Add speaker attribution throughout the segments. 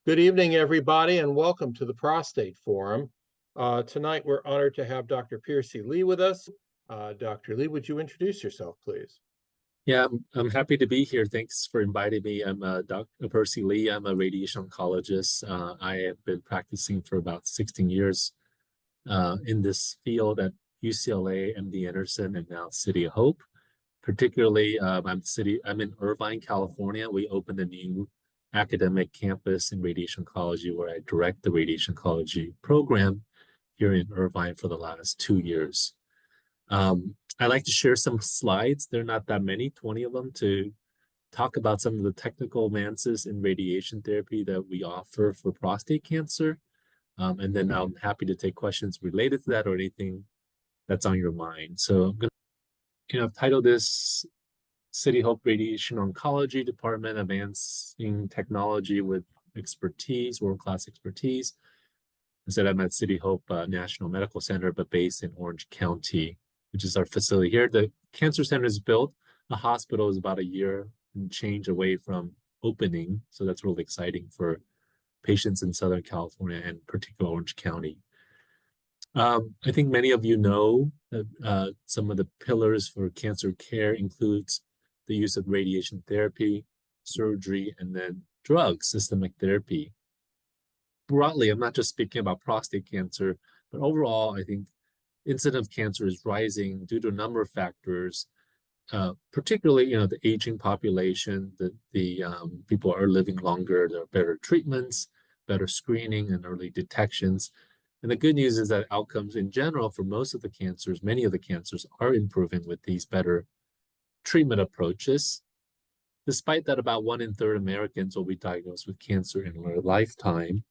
Speaker 1: Good evening, everybody, and welcome to the Prostate Forum. Tonight, we're honored to have Dr. Percy Lee with us. Dr. Lee, would you introduce yourself, please?
Speaker 2: Yeah, I'm happy to be here. Thanks for inviting me. I'm Dr. Percy Lee. I'm a radiation oncologist. I have been practicing for about 16 years in this field at UCLA, MD Anderson, and now City of Hope. Particularly, I'm in Irvine, California. We opened a new academic campus in radiation oncology where I direct the radiation oncology program here in Irvine for the last 2 years. I'd like to share some slides. There are not that many, 20 of them, to talk about some of the technical advances in radiation therapy that we offer for prostate cancer. And then I'm happy to take questions related to that or anything that's on your mind. So I'm going to I've titled this City Hope Radiation Oncology Department, Advancing Technology with Expertise, World-Class Expertise. I said I'm at City Hope National Medical Center, but based in Orange County, which is our facility here. The cancer center is built. The hospital is about a year and change away from opening. So that's really exciting for patients in Southern California and particularly Orange County. I think many of you know that some of the pillars for cancer care includes the use of radiation therapy, surgery, and then drugs, systemic therapy. Broadly, I'm not just speaking about prostate cancer, but overall, I think incidence of cancer is rising due to a number of factors, particularly, the aging population, the people are living longer, there are better treatments, better screening and early detections. And the good news is that outcomes in general for most of the cancers, many of the cancers are improving with these better treatment approaches. Despite that, about 1 in 3 Americans will be diagnosed with cancer in their lifetime.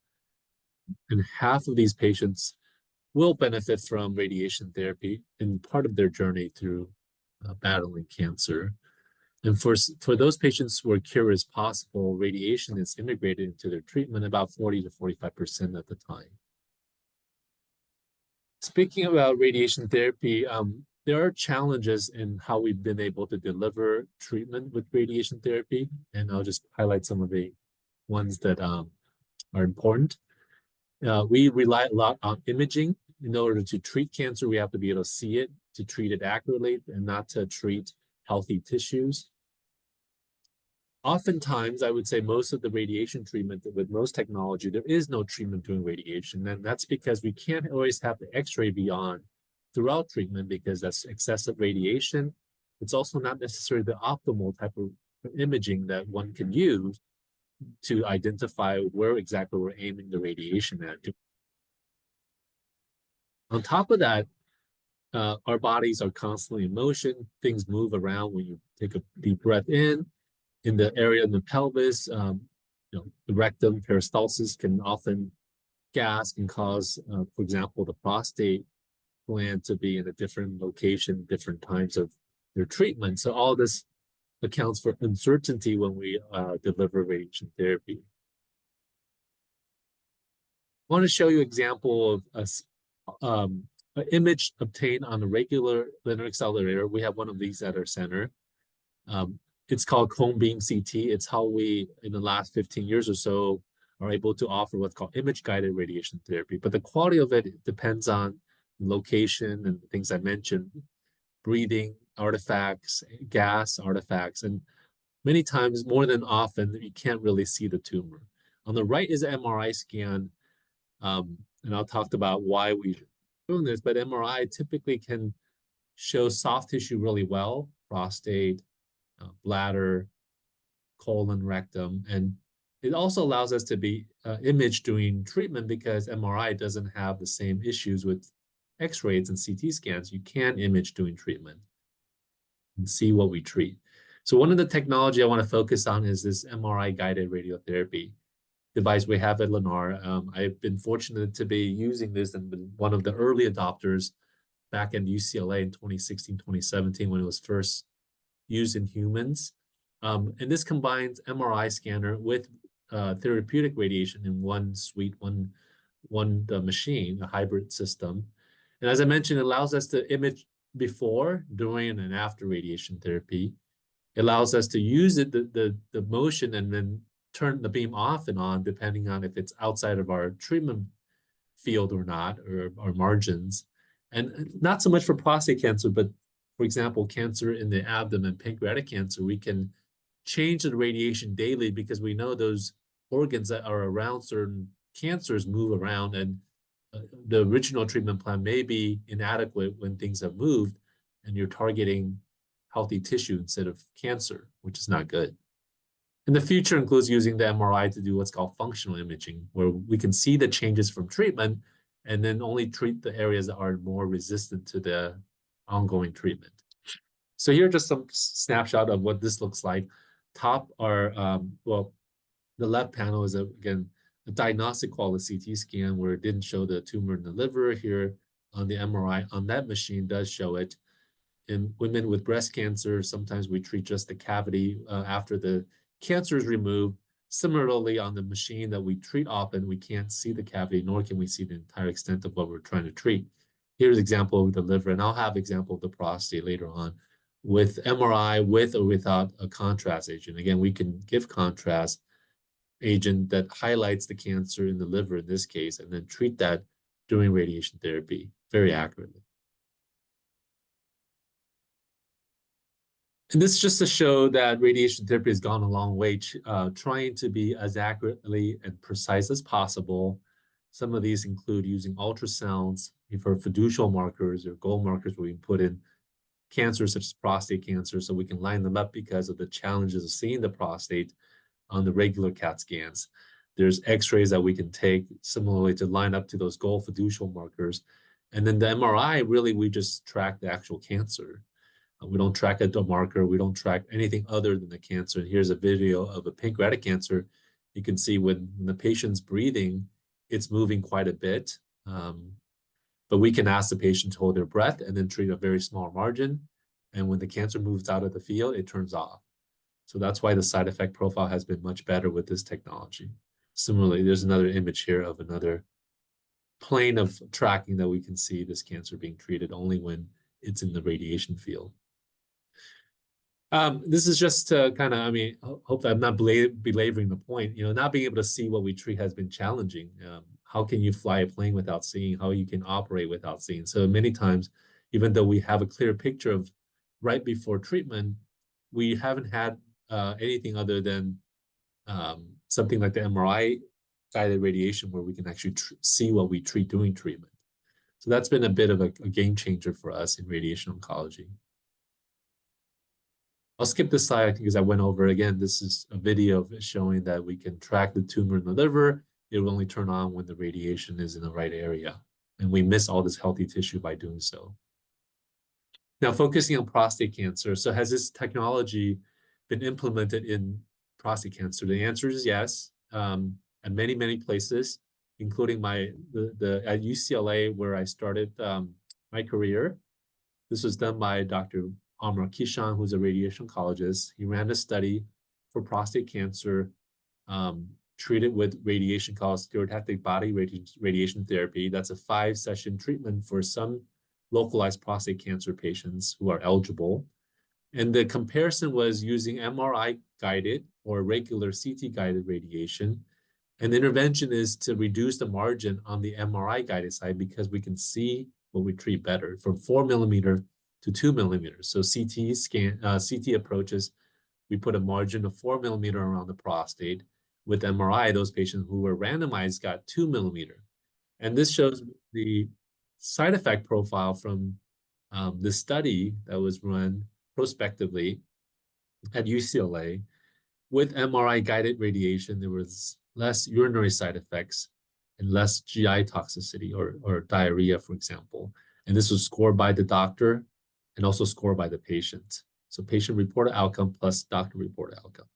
Speaker 2: And half of these patients will benefit from radiation therapy in part of their journey through battling cancer. And for those patients where cure is possible, radiation is integrated into their treatment about 40 to 45% of the time. Speaking about radiation therapy, there are challenges in how we've been able to deliver treatment with radiation therapy, and I'll just highlight some of the ones that are important. We rely a lot on imaging. In order to treat cancer, we have to be able to see it, to treat it accurately, and not to treat healthy tissues. Oftentimes, I would say most of the radiation treatment with most technology, there is no treatment during radiation. And that's because we can't always have the X-ray beyond throughout treatment because that's excessive radiation. It's also not necessarily the optimal type of imaging that one can use to identify where exactly we're aiming the radiation at. On top of that, our bodies are constantly in motion. Things move around when you take a deep breath in the area of the pelvis. The rectum, peristalsis can often gas can cause, for example, the prostate gland to be in a different location, different times of their treatment. So all this accounts for uncertainty when we deliver radiation therapy. I want to show you an example of an image obtained on a regular linear accelerator. We have one of these at our center. It's called cone beam CT. It's how we, in the last 15 years or so, are able to offer what's called image-guided radiation therapy. But the quality of it depends on location and the things I mentioned, breathing artifacts, gas artifacts, and many times, more than often, you can't really see the tumor. On the right is an MRI scan, and I'll talk about why we're doing this, but MRI typically can show soft tissue really well, prostate, bladder, colon, rectum, and it also allows us to be imaged during treatment because MRI doesn't have the same issues with X-rays and CT scans. You can image during treatment and see what we treat. So one of the technology I want to focus on is this MRI-guided radiotherapy device we have at Lennar. I've been fortunate to be using this and been one of the early adopters back in UCLA in 2016, 2017 when it was first used in humans. And this combines MRI scanner with therapeutic radiation in one suite, one machine, a hybrid system. And as I mentioned, it allows us to image before, during, and after radiation therapy. It allows us to use it, the motion, and then turn the beam off and on depending on if it's outside of our treatment field or not, or our margins. And not so much for prostate cancer, but for example, cancer in the abdomen, pancreatic cancer, we can change the radiation daily because we know those organs that are around certain cancers move around, and the original treatment plan may be inadequate when things have moved and you're targeting healthy tissue instead of cancer, which is not good. And the future includes using the MRI to do what's called functional imaging, where we can see the changes from treatment and then only treat the areas that are more resistant to the ongoing treatment. So here are just some snapshot of what this looks like. Top are, well, the left panel is, again, a diagnostic quality CT scan where it didn't show the tumor in the liver. Here on the MRI, on that machine does show it. In women with breast cancer, sometimes we treat just the cavity after the cancer is removed. Similarly, on the machine that we treat often, we can't see the cavity, nor can we see the entire extent of what we're trying to treat. Here's an example of the liver, and I'll have an example of the prostate later on with MRI, with or without a contrast agent. Again, we can give contrast agent that highlights the cancer in the liver in this case, and then treat that during radiation therapy very accurately. And this is just to show that radiation therapy has gone a long way, trying to be as accurately and precise as possible. Some of these include using ultrasounds for fiducial markers or goal markers where we can put in cancers such as prostate cancer so we can line them up because of the challenges of seeing the prostate on the regular CAT scans. There's x-rays that we can take similarly to line up to those goal fiducial markers. And then the MRI, really, we just track the actual cancer. We don't track a marker. We don't track anything other than the cancer. And here's a video of a pancreatic cancer. You can see when the patient's breathing, it's moving quite a bit. But we can ask the patient to hold their breath and then treat a very small margin. And when the cancer moves out of the field, it turns off. So that's why the side effect profile has been much better with this technology. Similarly, there's another image here of another plane of tracking that we can see this cancer being treated only when it's in the radiation field. This is just to kind of, I mean, hope I'm not belaboring the point. You know, not being able to see what we treat has been challenging. How can you fly a plane without seeing? How you can operate without seeing? So many times, even though we have a clear picture of right before treatment, we haven't had anything other than something like the MRI guided radiation where we can actually see what we treat during treatment. So that's been a bit of a game changer for us in radiation oncology. I'll skip this slide because I went over it again. This is a video of it showing that we can track the tumor in the liver. It will only turn on when the radiation is in the right area. And we miss all this healthy tissue by doing so. Now, focusing on prostate cancer. So has this technology been implemented in prostate cancer? The answer is yes, at many, many places, including at UCLA, where I started my career. This was done by Dr. Amar Kishan, who's a radiation oncologist. He ran a study for prostate cancer, treated with radiation called stereotactic body radiation therapy. That's a 5-session treatment for some localized prostate cancer patients who are eligible. And the comparison was using MRI-guided or regular CT-guided radiation. And the intervention is to reduce the margin on the MRI-guided side because we can see what we treat better from 4 millimeter to 2 millimeters. So CT approaches, we put a margin of 4 millimeter around the prostate. With MRI, those patients who were randomized got 2 millimeter. And this shows the side effect profile from this study that was run prospectively at UCLA. With MRI-guided radiation, there was less urinary side effects and less GI toxicity or diarrhea, for example. And this was scored by the doctor and also scored by the patient. So patient-reported outcome plus doctor-reported outcome.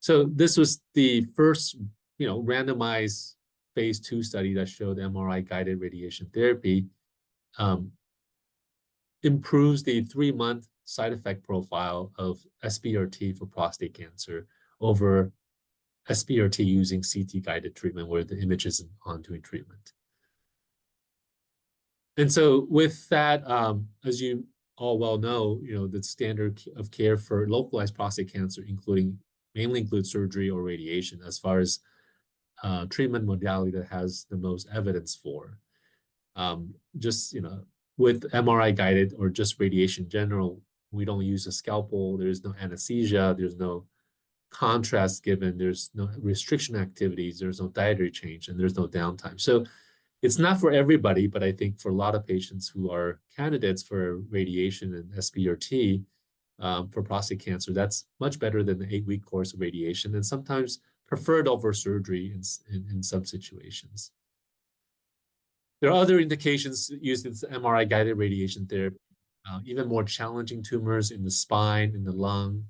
Speaker 2: So this was the first, randomized phase 2 study that showed MRI-guided radiation therapy improves the 3-month side effect profile of SBRT for prostate cancer over SBRT using CT-guided treatment where the image isn't on doing treatment. And so with that, as you all well know, the standard of care for localized prostate cancer, including mainly include surgery or radiation as far as treatment modality that has the most evidence for. Just, with MRI guided or just radiation in general, we don't use a scalpel. There's no anesthesia. There's no contrast given. There's no restriction activities. There's no dietary change, and there's no downtime. So it's not for everybody, but I think for a lot of patients who are candidates for radiation and SBRT for prostate cancer, that's much better than the 8-week course of radiation, and sometimes preferred over surgery in some situations. There are other indications used in MRI-guided radiation therapy, even more challenging tumors in the spine, in the lung.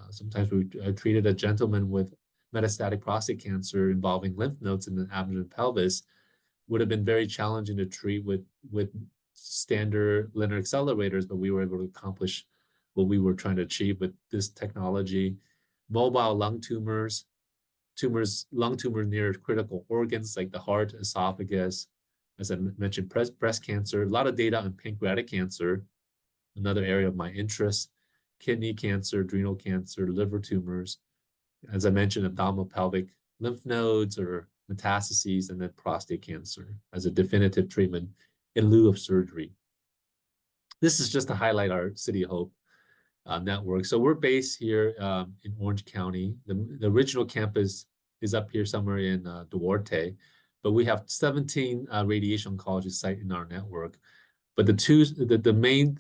Speaker 2: Sometimes we treated a gentleman with metastatic prostate cancer involving lymph nodes in the abdomen and pelvis. Would have been very challenging to treat with standard linear accelerators, but we were able to accomplish what we were trying to achieve with this technology. Mobile lung tumors, lung tumors near critical organs like the heart, esophagus, as I mentioned, breast cancer, a lot of data on pancreatic cancer, another area of my interest, kidney cancer, adrenal cancer, liver tumors, as I mentioned, abdominal pelvic lymph nodes or metastases, and then prostate cancer as a definitive treatment in lieu of surgery. This is just to highlight our City of Hope network. So we're based here in Orange County. The original campus is up here somewhere in Duarte, but we have 17 radiation oncology sites in our network. But the main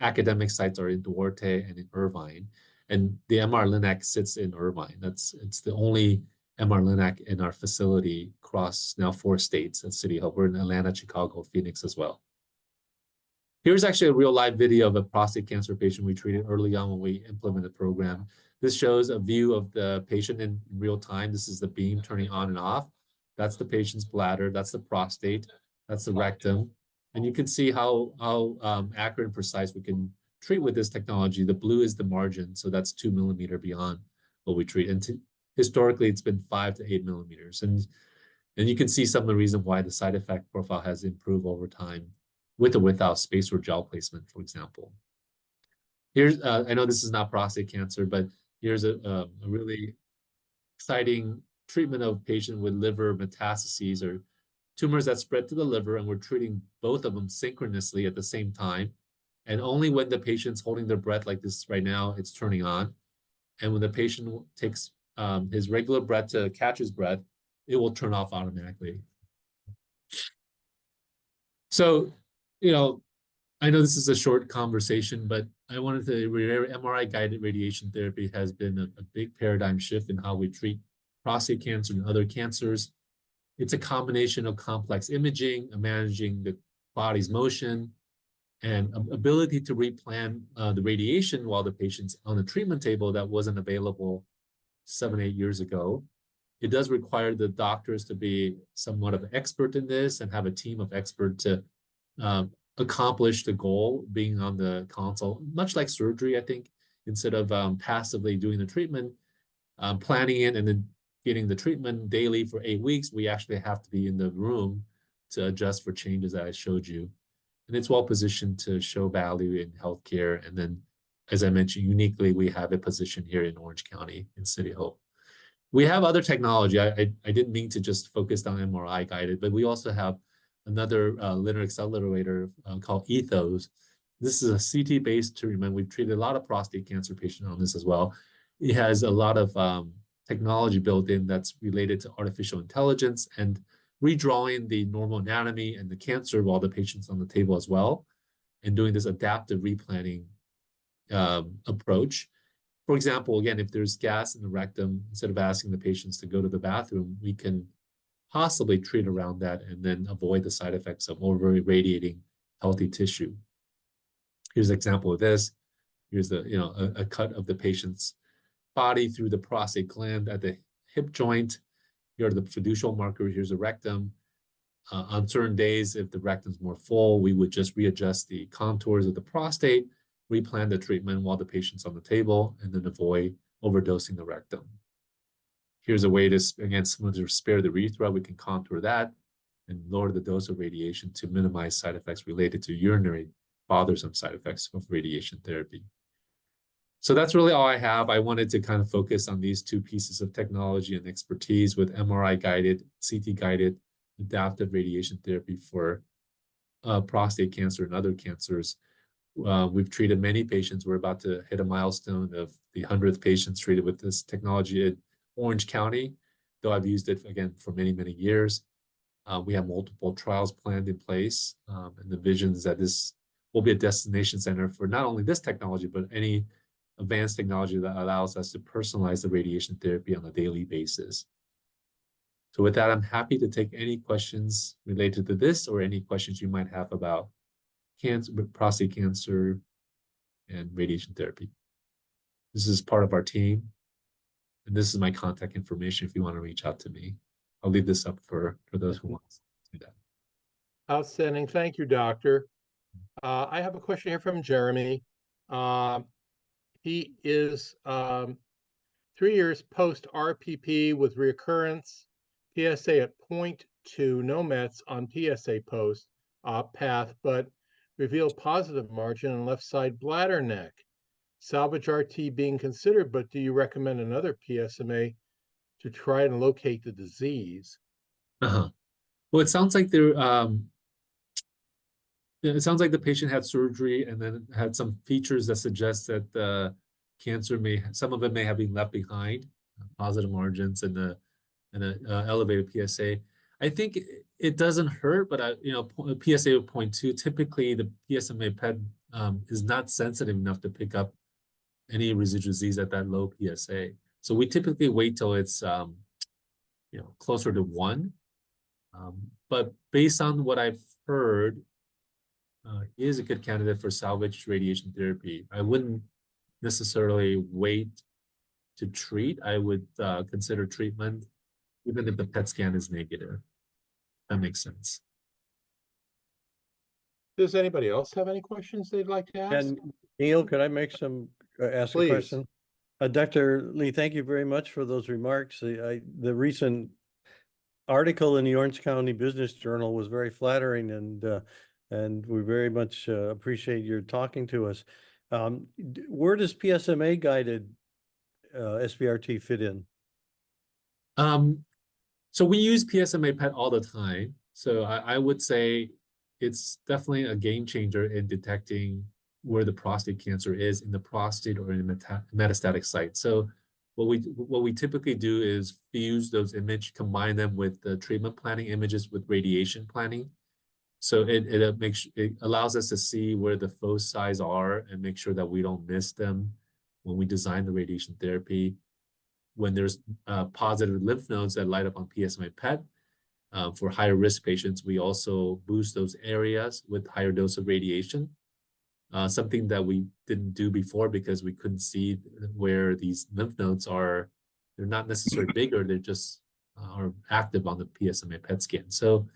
Speaker 2: academic sites are in Duarte and in Irvine, and the MR-Linac sits in Irvine. It's the only MR-Linac in our facility across now 4 states at City of Hope. We're in Atlanta, Chicago, Phoenix as well. Here's actually a real live video of a prostate cancer patient we treated early on when we implemented the program. This shows a view of the patient in real time. This is the beam turning on and off. That's the patient's bladder. That's the prostate. That's the rectum. And you can see how accurate and precise we can treat with this technology. The blue is the margin, so that's 2 millimeters beyond what we treat. And historically, it's been 5 to 8 millimeters. And you can see some of the reason why the side effect profile has improved over time, with or without spacer gel placement, for example. Here's, I know this is not prostate cancer, but here's a really exciting treatment of patient with liver metastases or tumors that spread to the liver, and we're treating both of them synchronously at the same time. And only when the patient's holding their breath like this right now, it's turning on. And when the patient takes his regular breath to catch his breath, it will turn off automatically. So, I know this is a short conversation, but I wanted to reiterate MRI-guided radiation therapy has been a big paradigm shift in how we treat prostate cancer and other cancers. It's a combination of complex imaging, managing the body's motion, and ability to replan the radiation while the patient's on the treatment table that wasn't available 7, 8 years ago. It does require the doctors to be somewhat of an expert in this and have a team of experts to accomplish the goal, being on the console, much like surgery, I think. Instead of passively doing the treatment, planning it, and then getting the treatment daily for 8 weeks, we actually have to be in the room to adjust for changes that I showed you. And it's well positioned to show value in healthcare. And then, as I mentioned, uniquely, we have a position here in Orange County in City of Hope. We have other technology. I didn't mean to just focus on MRI guided, but we also have another linear accelerator called Ethos. This is a CT-based treatment. We've treated a lot of prostate cancer patients on this as well. It has a lot of technology built in that's related to artificial intelligence and redrawing the normal anatomy and the cancer while the patient's on the table as well, and doing this adaptive replanning approach. For example, again, if there's gas in the rectum, instead of asking the patients to go to the bathroom, we can possibly treat around that and then avoid the side effects of over-irradiating healthy tissue. Here's an example of this. Here's a cut of the patient's body through the prostate gland at the hip joint. Here are the fiducial marker. Here's the rectum. On certain days, if the rectum's more full, we would just readjust the contours of the prostate, replan the treatment while the patient's on the table, and then avoid overdosing the rectum. Here's a way to, again, to spare the urethra. We can contour that and lower the dose of radiation to minimize side effects related to urinary bothersome side effects of radiation therapy. So that's really all I have. I wanted to kind of focus on these two pieces of technology and expertise with MRI-guided, CT-guided adaptive radiation therapy for prostate cancer and other cancers. We've treated many patients. We're about to hit a milestone of the 100th patients treated with this technology in Orange County, though I've used it, again, for many, many years. We have multiple trials planned in place, and the vision is that this will be a destination center for not only this technology, but any advanced technology that allows us to personalize the radiation therapy on a daily basis. So with that, I'm happy to take any questions related to this or any questions you might have about cancer, prostate cancer, and radiation therapy. This is part of our team, and this is my contact information if you want to reach out to me. I'll leave this up for those who want to do that.
Speaker 1: Outstanding. Thank you, Doctor. I have a question here from Jeremy. He is 3 years post RPP with recurrence, PSA at 0.2, no Mets on PSA post path, but revealed positive margin on left side bladder neck. Salvage RT being considered, but do you recommend another PSMA to try and locate the disease?
Speaker 2: Well, it sounds like it sounds like the patient had surgery and then had some features that suggest that the cancer some of it may have been left behind, positive margins and an elevated PSA. I think it doesn't hurt, but PSA of 0.2, typically the PSMA PET is not sensitive enough to pick up any residual disease at that low PSA. So we typically wait till it's closer to 1. But based on what I've heard, he is a good candidate for salvage radiation therapy. I wouldn't necessarily wait to treat. I would consider treatment even if the PET scan is negative. That makes sense.
Speaker 1: Does anybody else have any questions they'd like to ask?
Speaker 3: And Neil, could I make ask
Speaker 1: Please.
Speaker 3: a question? Dr. Lee, thank you very much for those remarks. The recent article in the Orange County Business Journal was very flattering, and we very much appreciate your talking to us. Where does PSMA guided SBRT fit in?
Speaker 2: So we use PSMA PET all the time. So I would say it's definitely a game changer in detecting where the prostate cancer is in the prostate or in metastatic site. So what we typically do is fuse those images, combine them with the treatment planning images with radiation planning. So it allows us to see where the foci are and make sure that we don't miss them when we design the radiation therapy. When there's positive lymph nodes that light up on PSMA PET, for higher risk patients, we also boost those areas with higher dose of radiation. Something that we didn't do before because we couldn't see where these lymph nodes are. They're not necessarily bigger, they just are active on the PSMA PET scan. So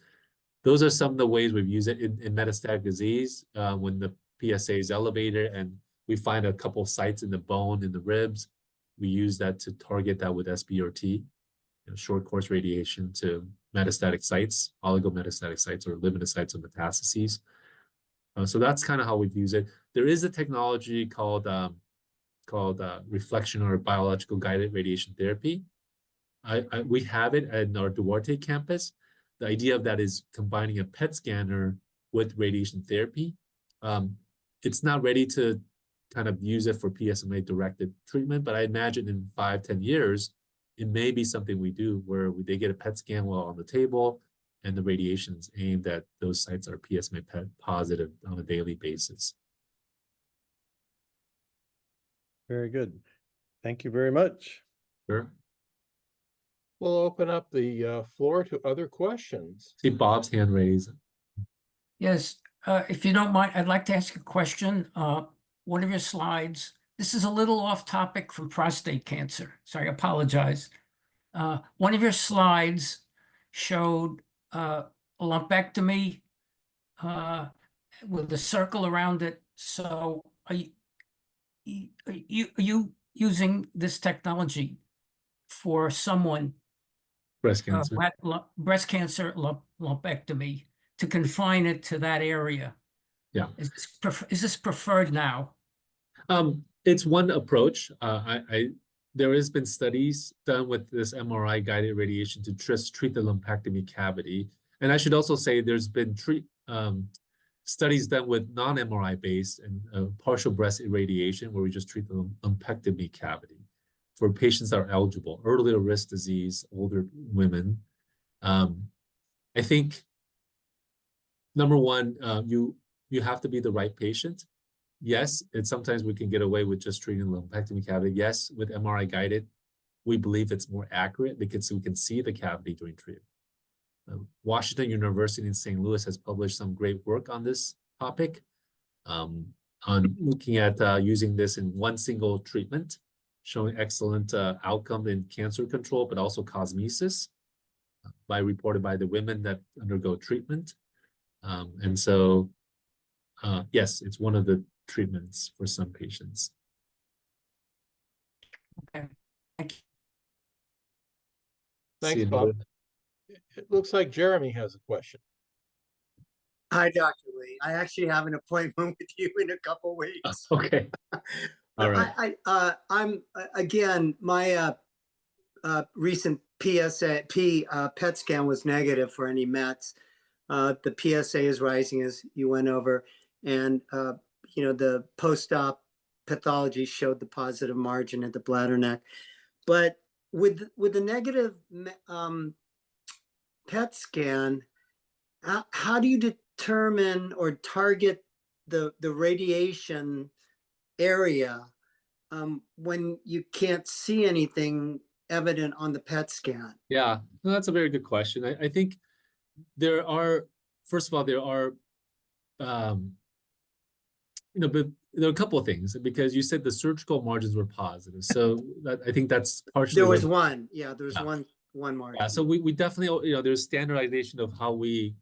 Speaker 2: those are some of the ways we've used it in metastatic disease. When the PSA is elevated and we find a couple of sites in the bone, in the ribs, we use that to target that with SBRT, short course radiation to metastatic sites, oligometastatic sites or limited sites of metastases. So that's kind of how we've used it. There is a technology called reflection or biological guided radiation therapy. We have it at our Duarte campus. The idea of that is combining a PET scanner with radiation therapy. It's not ready to kind of use it for PSMA directed treatment, but I imagine in 5-10 years, it may be something we do where they get a PET scan while on the table and the radiation is aimed at those sites that are PSMA PET positive on a daily basis.
Speaker 3: Very good. Thank you very much.
Speaker 2: Sure.
Speaker 1: We'll open up the floor to other questions.
Speaker 2: See Bob's hand raised.
Speaker 4: Yes, if you don't mind, I'd like to ask a question. One of your slides, this is a little off topic from prostate cancer, so I apologize. One of your slides showed a lumpectomy with a circle around it. So are you using this technology for someone
Speaker 2: Breast cancer.
Speaker 4: breast cancer lumpectomy to confine it to that area?
Speaker 2: Yeah.
Speaker 4: Is this preferred now?
Speaker 2: It's one approach. There has been studies done with this MRI guided radiation to just treat the lumpectomy cavity. And I should also say there's been studies done with non-MRI based and partial breast irradiation, where we just treat the lumpectomy cavity for patients that are eligible, earlier risk disease, older women. I think number one, you have to be the right patient. Yes, sometimes we can get away with just treating the lumpectomy cavity. Yes, with MRI guided, we believe it's more accurate because we can see the cavity during treatment. Washington University in St. Louis has published some great work on this topic, on looking at using this in one single treatment, showing excellent outcome in cancer control, but also cosmesis, reported by the women that undergo treatment. And so, yes, it's one of the treatments for some patients.
Speaker 4: Okay, thank you.
Speaker 1: Thanks, Bob. It looks like Jeremy has a question.
Speaker 5: Hi, Dr. Lee. I actually have an appointment with you in a couple weeks.
Speaker 2: Okay. All right.
Speaker 5: I'm again, my recent PET scan was negative for any Mets. The PSA is rising, as you went over, and the post-op pathology showed the positive margin at the bladder neck. But with the negative PET scan, how do you determine or target the radiation area when you can't see anything evident on the PET scan?
Speaker 2: Yeah, no, that's a very good question. I think there are, first of all, but there are a couple of things, because you said the surgical margins were positive. So I think that's partially.
Speaker 5: There was one. Yeah, there was one margin.
Speaker 2: Yeah, so we definitely, there's standardization of how we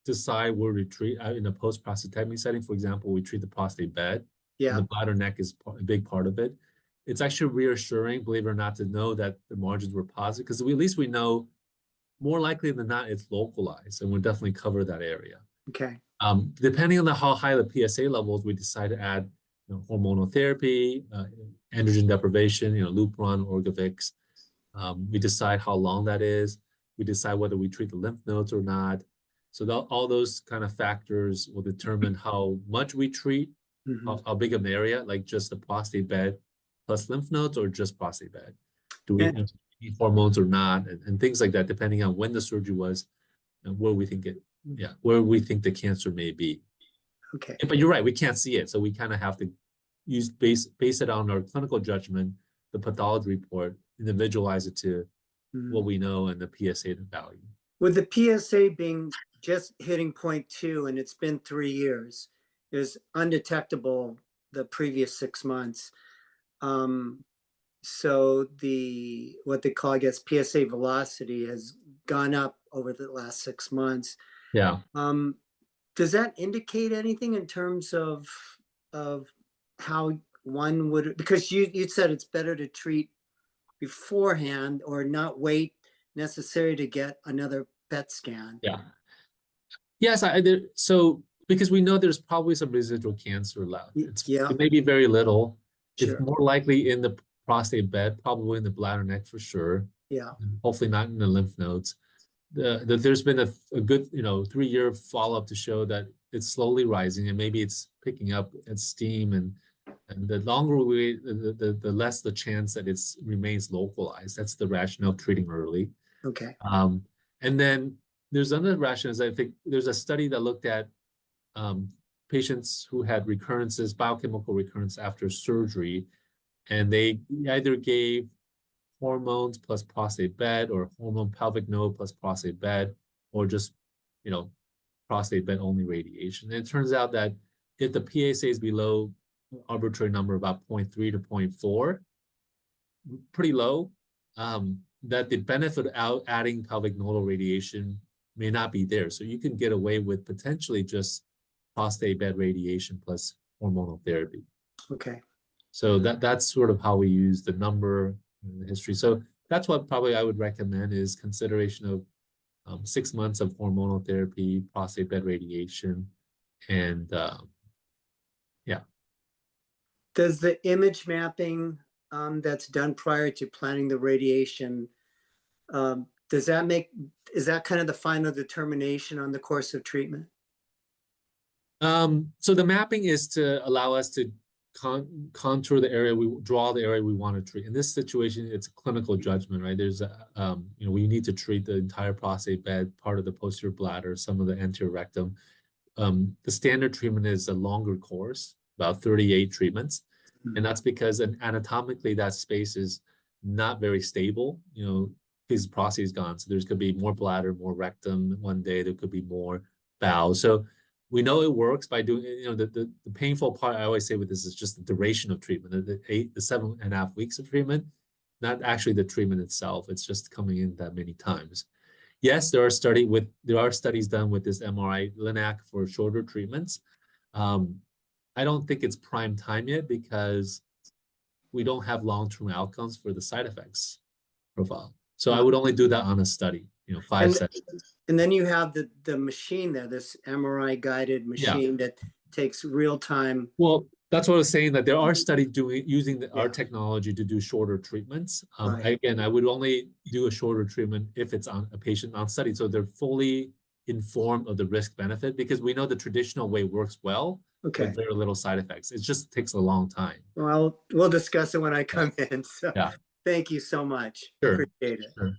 Speaker 2: decide where to treat in a post-prostatectomy setting. For example, we treat the prostate bed.
Speaker 5: Yeah.
Speaker 2: And the bladder neck is a big part of it. It's actually reassuring, believe it or not, to know that the margins were positive, because at least we know more likely than not it's localized, and we'll definitely cover that area.
Speaker 5: Okay.
Speaker 2: Depending on how high the PSA levels, we decide to add hormonal therapy, androgen deprivation, Lupron, Orgovyx. We decide how long that is. We decide whether we treat the lymph nodes or not. So all those kind of factors will determine how much we treat, how big of an area, like just the prostate bed plus lymph nodes, or just prostate bed. Do we need hormones or not, and things like that, depending on when the surgery was and where we think the cancer may be.
Speaker 5: Okay.
Speaker 2: But you're right, we can't see it, so we kind of have to base it on our clinical judgment, the pathology report, individualize it to what we know and the PSA value.
Speaker 5: With the PSA being just hitting 0.2 and it's been 3 years, it was undetectable the previous 6 months. So what they call, I guess, PSA velocity has gone up over the last 6 months.
Speaker 2: Yeah.
Speaker 5: Does that indicate anything in terms of how one would, because you said it's better to treat beforehand or not wait necessary to get another PET scan?
Speaker 2: Yeah. Yes, so because we know there's probably some residual cancer left. It may be very little. Sure. It's more likely in the prostate bed, probably in the bladder neck for sure.
Speaker 5: Yeah.
Speaker 2: Hopefully not in the lymph nodes. There's been a good 3-year follow-up to show that it's slowly rising, and maybe it's picking up at steam, and the longer we wait, the less the chance that it remains localized. That's the rationale of treating early.
Speaker 5: Okay.
Speaker 2: And then there's another rationale. I think there's a study that looked at patients who had recurrences, biochemical recurrence after surgery, and they either gave hormones plus prostate bed, or hormone pelvic node plus prostate bed, or just prostate bed only radiation. And it turns out that if the PSA is below arbitrary number, about 0.3 to 0.4, pretty low, that the benefit of adding pelvic nodal radiation may not be there. So you can get away with potentially just prostate bed radiation plus hormonal therapy.
Speaker 5: Okay.
Speaker 2: So that's sort of how we use the number in the history. So that's what probably I would recommend, is consideration of 6 months of hormonal therapy, prostate bed radiation, and yeah.
Speaker 5: Does the image mapping that's done prior to planning the radiation, is that kind of the final determination on the course of treatment?
Speaker 2: So the mapping is to allow us to contour the area, draw the area we want to treat. In this situation, it's a clinical judgment, right? There's we need to treat the entire prostate bed, part of the posterior bladder, some of the anterior rectum. The standard treatment is a longer course, about 38 treatments. And that's because anatomically that space is not very stable, his prostate is gone. So there's could be more bladder, more rectum one day, there could be more bowel. So we know it works by doing, the painful part I always say with this is just the duration of treatment, the 7.5 weeks of treatment, not actually the treatment itself. It's just coming in that many times. Yes, there are studies done with this MRI LINAC for shorter treatments. I don't think it's prime time yet because we don't have long-term outcomes for the side effects profile. So I would only do that on a study, 5 sessions.
Speaker 5: And then you have the machine there, this MRI guided machine that takes real time.
Speaker 2: Well, that's what I was saying, that there are studies using our technology to do shorter treatments. Again, I would only do a shorter treatment if it's on a patient on study. So they're fully informed of the risk benefit, because we know the traditional way works well with very little side effects. It just takes a long time.
Speaker 5: Well, we'll discuss it when I come in. So thank you so much.
Speaker 2: Sure.
Speaker 5: Appreciate it.
Speaker 2: Sure.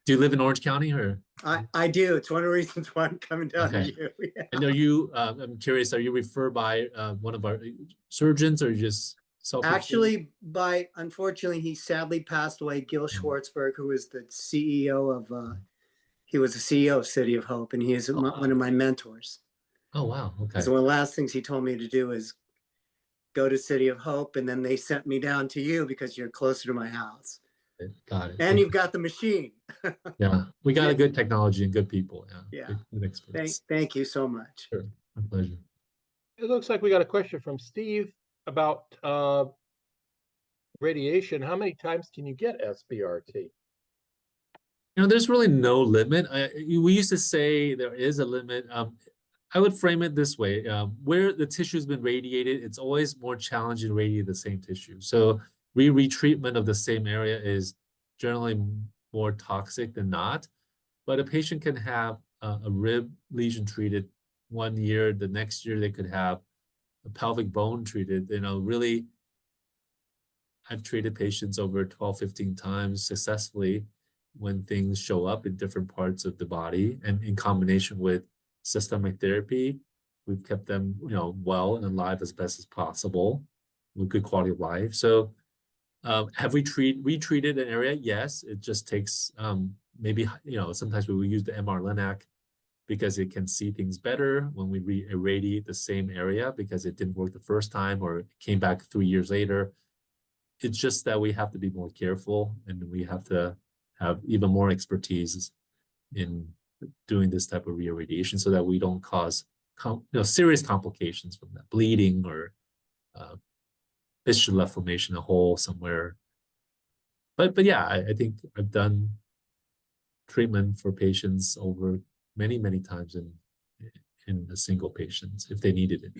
Speaker 2: Do you live in Orange County or?
Speaker 5: I do. It's one of the reasons why I'm coming down to you.
Speaker 2: And are you, I'm curious, are you referred by one of our surgeons, or you just self-referred?
Speaker 5: Actually, unfortunately, he sadly passed away, Gil Schwartzberg, who was the CEO of, he was the CEO of City of Hope, and he is one of my mentors.
Speaker 2: Oh, wow. Okay.
Speaker 5: So one of the last things he told me to do is go to City of Hope, and then they sent me down to you because you're closer to my house.
Speaker 2: Got it.
Speaker 5: And you've got the machine.
Speaker 2: Yeah, we got a good technology and good people.
Speaker 5: Yeah.
Speaker 2: Good experts.
Speaker 5: Thank you so much.
Speaker 2: Sure, my pleasure.
Speaker 1: It looks like we got a question from Steve about radiation. How many times can you get SBRT?
Speaker 2: There's really no limit. We used to say there is a limit. I would frame it this way. Where the tissue has been radiated, it's always more challenging to radiate the same tissue. So retreatment of the same area is generally more toxic than not. But a patient can have a rib lesion treated 1 year. The next year they could have a pelvic bone treated. Really, I've treated patients over 12, 15 times successfully when things show up in different parts of the body, and in combination with systemic therapy, we've kept them, well and alive as best as possible with good quality of life. So have we retreated an area? Yes, it just takes maybe, sometimes we will use the MR LINAC because it can see things better when we irradiate the same area because it didn't work the first time or it came back 3 years later. It's just that we have to be more careful, and we have to have even more expertise in doing this type of reirradiation so that we don't cause serious complications from that, bleeding or fistula formation, a hole somewhere. But yeah, I think I've done treatment for patients over many, many times in a single patient if they needed it.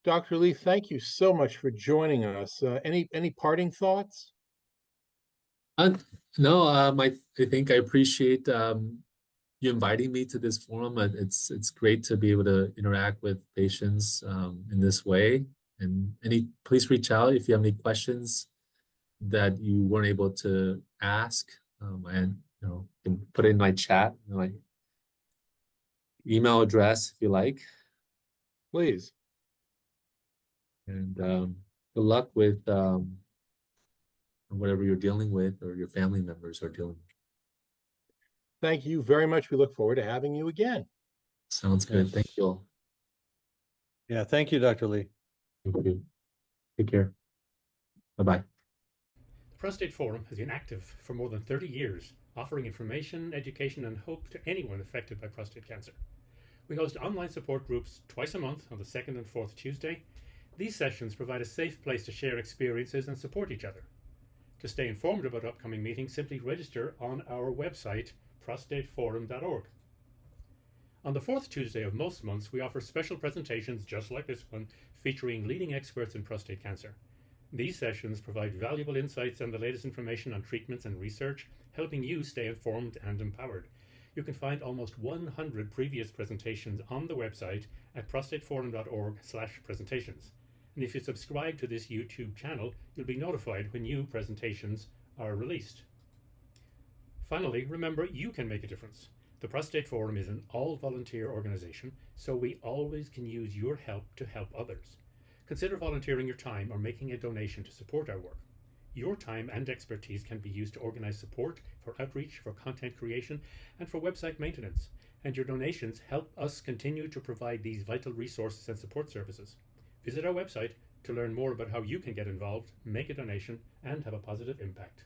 Speaker 1: Dr. Lee, thank you so much for joining us. Any parting thoughts?
Speaker 2: No, I think I appreciate you inviting me to this forum. It's great to be able to interact with patients in this way. And please reach out if you have any questions that you weren't able to ask. And can put it in my chat, my email address if you like.
Speaker 1: Please.
Speaker 2: And good luck with whatever you're dealing with or your family members are dealing with.
Speaker 1: Thank you very much. We look forward to having you again.
Speaker 2: Sounds good. Thank you all.
Speaker 3: Yeah, thank you, Dr. Lee.
Speaker 2: Thank you. Take care. Bye-bye.
Speaker 6: The Prostate Forum has been active for more than 30 years, offering information, education, and hope to anyone affected by prostate cancer. We host online support groups twice a month on the 2nd and 4th Tuesday. These sessions provide a safe place to share experiences and support each other. To stay informed about upcoming meetings, simply register on our website, prostateforum.org. On the fourth Tuesday of most months, we offer special presentations just like this one, featuring leading experts in prostate cancer. These sessions provide valuable insights and the latest information on treatments and research, helping you stay informed and empowered. You can find almost 100 previous presentations on the website at prostateforum.org/presentations. And if you subscribe to this YouTube channel, you'll be notified when new presentations are released. Finally, remember, you can make a difference. The Prostate Forum is an all-volunteer organization, so we always can use your help to help others. Consider volunteering your time or making a donation to support our work. Your time and expertise can be used to organize support, for outreach, for content creation, and for website maintenance. And your donations help us continue to provide these vital resources and support services. Visit our website to learn more about how you can get involved, make a donation, and have a positive impact.